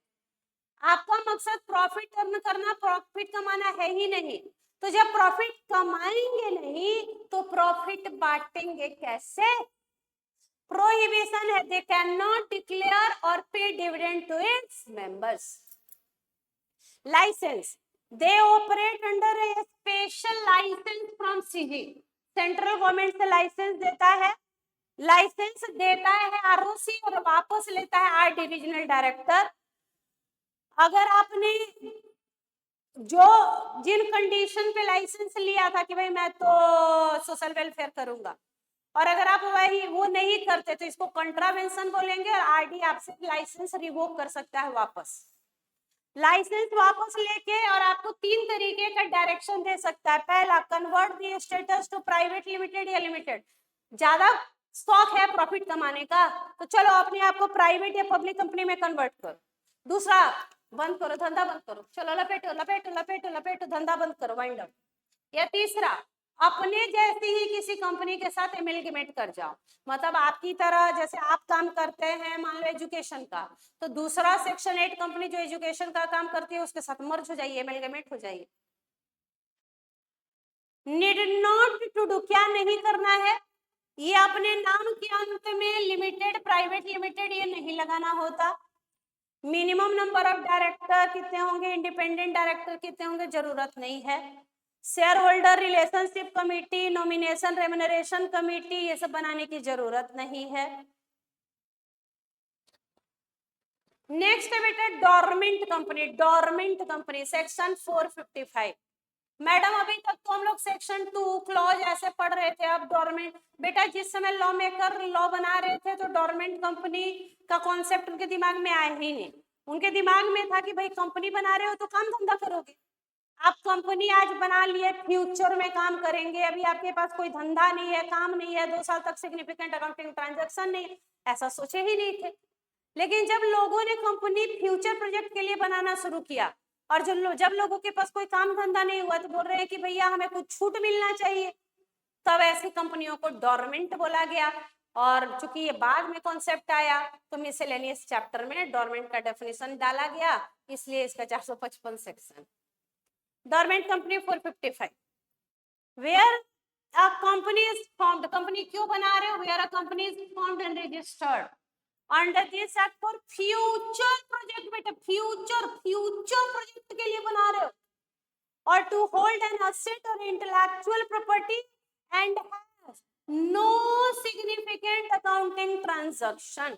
आपका मकसद प्रॉफिट अर्न करना, प्रॉफिट कमाना है ही नहीं, तो जब प्रॉफिट कमाएंगे नहीं तो प्रॉफिट बांटेंगे कैसे? प्रोहिबिशन है, दे कैन नॉट डिक्लेयर और pay dividend to its members. Licence, they operate under a special licence from C G, central government से लाइसेंस देता है, लाइसेंस देता है आरओसी और वापस लेता है आर डिविजनल डायरेक्टर। अगर आपने जो जिन कंडीशन पे लाइसेंस लिया था कि भाई मैं तो सोशल वेलफेयर करूंगा, और अगर आप वही वो नहीं करते तो इसको कंट्रावेंशन बोलेंगे और आरडी आपसे लाइसेंस रिवोक कर सकता है वापस। लाइसेंस वापस लेके और आपको 3 तरीके का डायरेक्शन दे सकता है। पहला, convert the status to private limited या लिमिटेड। ज्यादा शौक है प्रॉफिट कमाने का तो चलो अपने आप को प्राइवेट या पब्लिक कंपनी में कन्वर्ट करो। दूसरा, बंद करो, धंधा बंद करो, चलो लपेटो लपेटो लपेटो लपेटो, धंधा बंद करो, वाइंड अप। या तीसरा, अपने जैसी ही किसी कंपनी के साथ एमेलगेमेट कर जाओ, मतलब आपकी तरह जैसे आप काम करते हैं मान लो एजुकेशन का, तो दूसरा सेक्शन 8 कंपनी जो एजुकेशन का काम करती है उसके साथ मर्ज हो जाइए, एमेलगेमेट हो जाइए। नीड नॉट टू डू, क्या नहीं करना है, ये अपने नाम के अंत में लिमिटेड प्राइवेट लिमिटेड ये नहीं लगाना होता। मिनिमम नंबर ऑफ डायरेक्टर कितने होंगे, इंडिपेंडेंट डायरेक्टर कितने होंगे, जरूरत नहीं है। Share holder relationship committee, nomination remuneration committee, ये सब बनाने की जरूरत नहीं है। नेक्स्ट है बेटा dormant company. Dormant company section 455। Madam अभी तक तो हम लोग सेक्शन 2 क्लॉज ऐसे पढ़ रहे थे, अब डोरमेंट। बेटा जिस समय लॉ मेकर लॉ बना रहे थे तो डोरमेंट कंपनी का कॉन्सेप्ट उनके दिमाग में आया ही नहीं। उनके दिमाग में था कि भाई कंपनी बना रहे हो तो काम धंधा करोगे, आप कंपनी आज बना लिए फ्यूचर में काम करेंगे, अभी आपके पास कोई धंधा नहीं है, काम नहीं है, 2 साल तक सिग्निफिकेंट अकाउंटिंग ट्रांजैक्शन नहीं, ऐसा सोचे ही नहीं थे। लेकिन जब लोगों ने कंपनी फ्यूचर प्रोजेक्ट के लिए बनाना शुरू किया और जब लोगों के पास कोई काम धंधा नहीं हुआ तो बोल रहे हैं कि भैया हमें कुछ छूट मिलना चाहिए, तब ऐसी कंपनियों को डोरमेंट बोला गया। और चूंकि ये बाद में कॉन्सेप्ट आया तो मिसलेनियस चैप्टर में डोरमेंट का डेफिनेशन डाला गया, इसलिए इसका 455 सेक्शन। Dormant company 455, where a company is formed, company क्यों बना रहे हो, where a company is formed and registered under this act for future project. बेटा फ्यूचर प्रोजेक्ट के लिए बना रहे हो, और टू होल्ड एन एसेट और intellectual property and has no significant accounting transaction.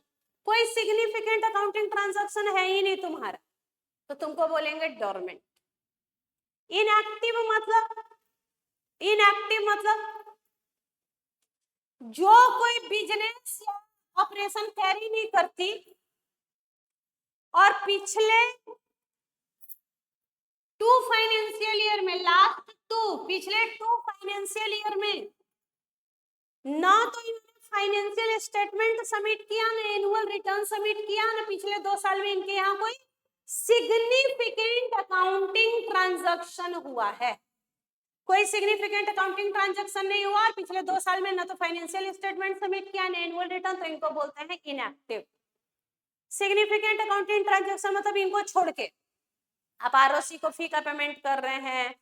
कोई सिग्निफिकेंट अकाउंटिंग ट्रांजैक्शन है ही नहीं तुम्हारा, तो तुमको बोलेंगे डोरमेंट। इनएक्टिव मतलब, इनएक्टिव मतलब जो कोई बिजनेस या ऑपरेशन कैरी नहीं करती और पिछले 2 फाइनेंशियल ईयर में, लास्ट 2 पिछले 2 फाइनेंशियल ईयर में ना तो इन्होंने फाइनेंशियल स्टेटमेंट सबमिट किया, ना एनुअल रिटर्न सबमिट किया, ना पिछले 2 साल में इनके यहाँ कोई सिग्निफिकेंट अकाउंटिंग ट्रांजैक्शन हुआ है। कोई सिग्निफिकेंट अकाउंटिंग ट्रांजैक्शन नहीं हुआ और पिछले 2 साल में ना तो फाइनेंशियल स्टेटमेंट सबमिट किया ना एनुअल रिटर्न, तो इनको बोलते हैं इनएक्टिव। सिग्निफिकेंट अकाउंटिंग ट्रांजैक्शन मतलब इनको छोड़ के आप आरओसी को फी का पेमेंट कर रहे हैं,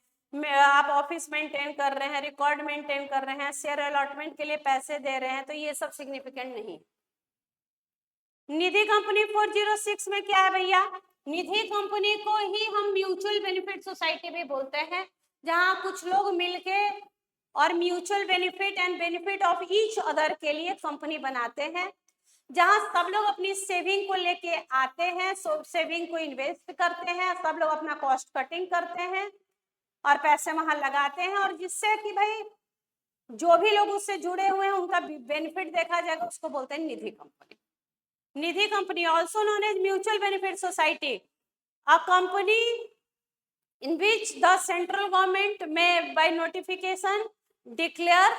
आप ऑफिस मेंटेन कर रहे हैं, रिकॉर्ड मेंटेन कर रहे हैं, शेयर अलॉटमेंट के लिए पैसे दे रहे हैं, तो ये सब सिग्निफिकेंट नहीं। निधि कंपनी 406 में क्या है भैया, निधि कंपनी को ही हम म्यूचुअल बेनिफिट सोसाइटी भी बोलते हैं, जहां कुछ लोग मिलके और mutual benefit and benefit of each other के लिए कंपनी बनाते हैं, जहां सब लोग अपनी सेविंग को लेके आते हैं, सेविंग को इन्वेस्ट करते हैं, सब लोग अपना कॉस्ट कटिंग करते हैं और पैसे वहां लगाते हैं, और जिससे कि भाई जो भी लोग उससे जुड़े हुए हैं उनका बेनिफिट देखा जाएगा, उसको बोलते हैं Nidhi company. Nidhi company also known as mutual benefit society, a company in which the central government may by notification declare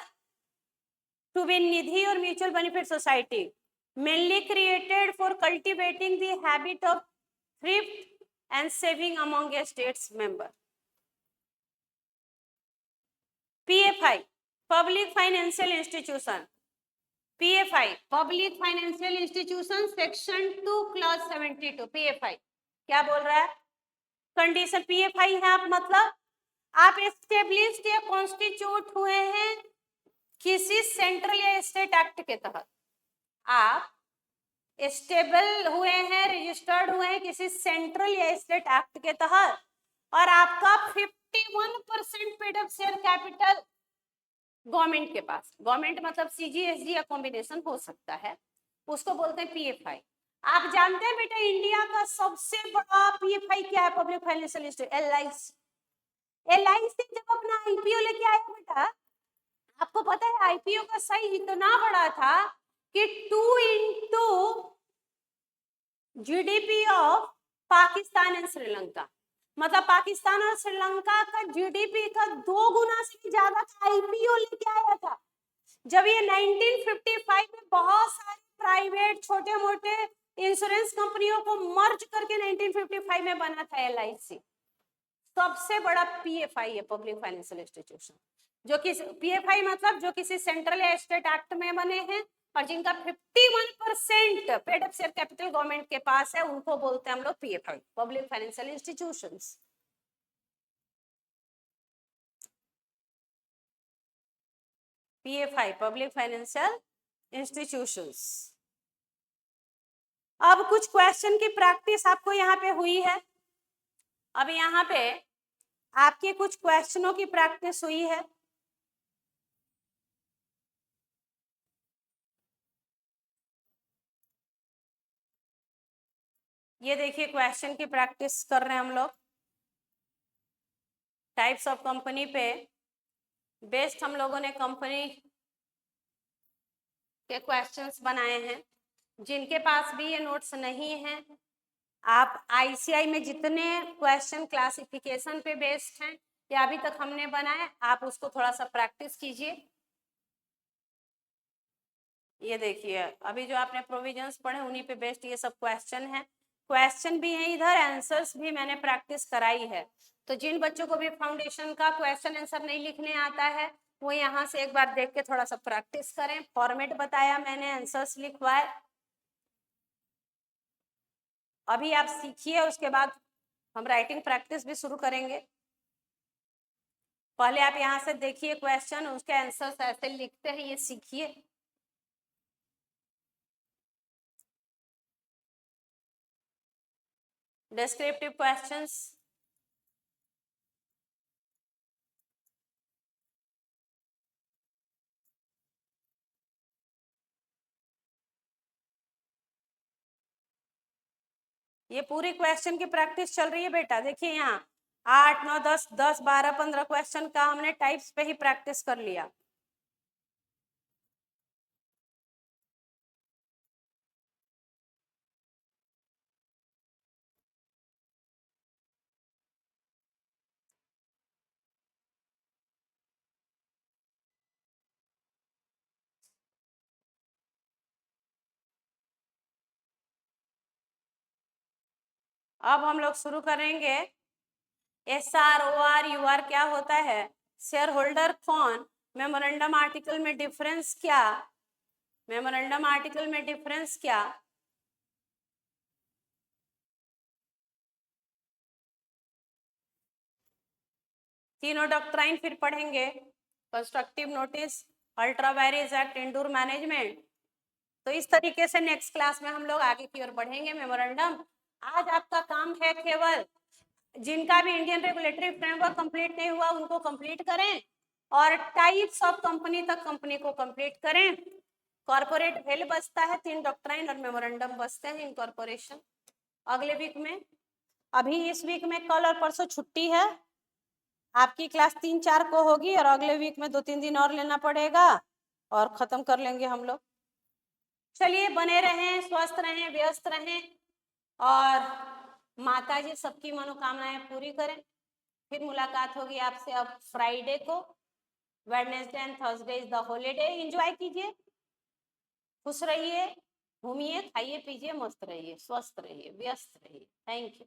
to be nidhi or mutual benefit society, mainly created for cultivating the habit of thrift and saving among a state's member. PFI, public financial institution, PFI public financial institution section 2 clause 72। PFI क्या बोल रहा है, condition PFI है आप मतलब आप established या constitute हुए हैं किसी सेंट्रल या स्टेट एक्ट के तहत, आप स्टेबल हुए हैं, रजिस्टर्ड हुए हैं किसी सेंट्रल या स्टेट एक्ट के तहत, और आपका 51% paid up share capital government के पास, गवर्नमेंट मतलब सीजीएसडी या कॉम्बिनेशन हो सकता है, उसको बोलते हैं पीएफआई। आप जानते हैं बेटा इंडिया का सबसे बड़ा पीएफआई क्या है, public financial institute, LIC. LIC जब अपना आईपीओ लेके आया बेटा, आपको पता है आईपीओ का साइज इतना बड़ा था कि 2 into GDP of Pakistan and Sri Lanka, मतलब पाकिस्तान और श्रीलंका का जीडीपी का 2 गुना से ज्यादा आईपीओ लेके आया था। जब ये 1955 में बहुत सारे प्राइवेट छोटे मोटे इंश्योरेंस कंपनियों को मर्ज करके 1955 में बना था एलआईसी। सबसे बड़ा पीएफआई है, पब्लिक फाइनेंशियल इंस्टीट्यूशन, जो कि पीएफआई मतलब जो किसी सेंट्रल या स्टेट एक्ट में बने हैं और जिनका 51% paid up share capital government के पास है, उनको बोलते हैं हम लोग PFI, public financial institutions. PFI public financial institutions. अब कुछ क्वेश्चन की प्रैक्टिस आपको यहाँ पे हुई है, अब यहाँ पे आपके कुछ क्वेश्चनों की प्रैक्टिस हुई है। ये देखिए क्वेश्चन की प्रैक्टिस कर रहे हैं हम लोग, टाइप्स ऑफ कंपनी पे बेस्ड हम लोगों ने कंपनी के क्वेश्चंस बनाए हैं। जिनके पास भी ये नोट्स नहीं है, आप आईसीआई में जितने क्वेश्चन क्लासिफिकेशन पे बेस्ड हैं या अभी तक हमने बनाए, आप उसको थोड़ा सा प्रैक्टिस कीजिए। ये देखिए अभी जो आपने प्रोविजंस पढ़े उन्हीं पे बेस्ड ये सब क्वेश्चन है, क्वेश्चन भी है इधर, आंसर्स भी मैंने प्रैक्टिस कराई है। तो जिन बच्चों को भी फाउंडेशन का क्वेश्चन आंसर नहीं लिखने आता है, वो यहाँ से एक बार देख के थोड़ा सा प्रैक्टिस करें। फॉर्मेट बताया मैंने, आंसर्स लिखवाए, अभी आप सीखिए, उसके बाद हम राइटिंग प्रैक्टिस भी शुरू करेंगे। पहले आप यहाँ से देखिए क्वेश्चन, उसके आंसर्स ऐसे लिखते हैं, ये सीखिए। डिस्क्रिप्टिव क्वेश्चंस, ये पूरी क्वेश्चन की प्रैक्टिस चल रही है बेटा। देखिए यहाँ 8, 9, 10, 10, 12, 15 क्वेश्चन का हमने टाइप्स पे ही प्रैक्टिस कर लिया। अब हम लोग शुरू करेंगे SR OR UR क्या होता है, शेयर होल्डर कौन, मेमोरेंडम आर्टिकल में डिफरेंस क्या, मेमोरेंडम आर्टिकल में डिफरेंस क्या, तीनों डॉक्ट्राइन फिर पढ़ेंगे, constructive notice, ultra vires act, indoor management. तो इस तरीके से नेक्स्ट क्लास में हम लोग आगे की ओर बढ़ेंगे। मेमोरेंडम आज आपका काम है केवल जिनका भी इंडियन रेगुलेटरी फ्रेमवर्क कंप्लीट नहीं हुआ उनको कंप्लीट करें, और टाइप्स ऑफ कंपनी तक कंपनी को कंप्लीट करें। कॉर्पोरेट वेल बचता है, 3 डॉक्ट्राइन और मेमोरेंडम बचते हैं, इनकॉर्पोरेशन अगले वीक में। अभी इस वीक में कल और परसों छुट्टी है, आपकी क्लास 3-4 को होगी और अगले वीक में 2-3 दिन और लेना पड़ेगा और खत्म कर लेंगे हम लोग। चलिए बने रहें, स्वस्थ रहें, व्यस्त रहें, और माता जी सबकी मनोकामनाएं पूरी करें। फिर मुलाकात होगी आपसे अब फ्राइडे को, Wednesday and Thursday is the holiday. Enjoy कीजिए, खुश रहिए, घूमिए, खाइए, पीजिए, मस्त रहिए, स्वस्थ रहिए, व्यस्त रहिए। Thank you.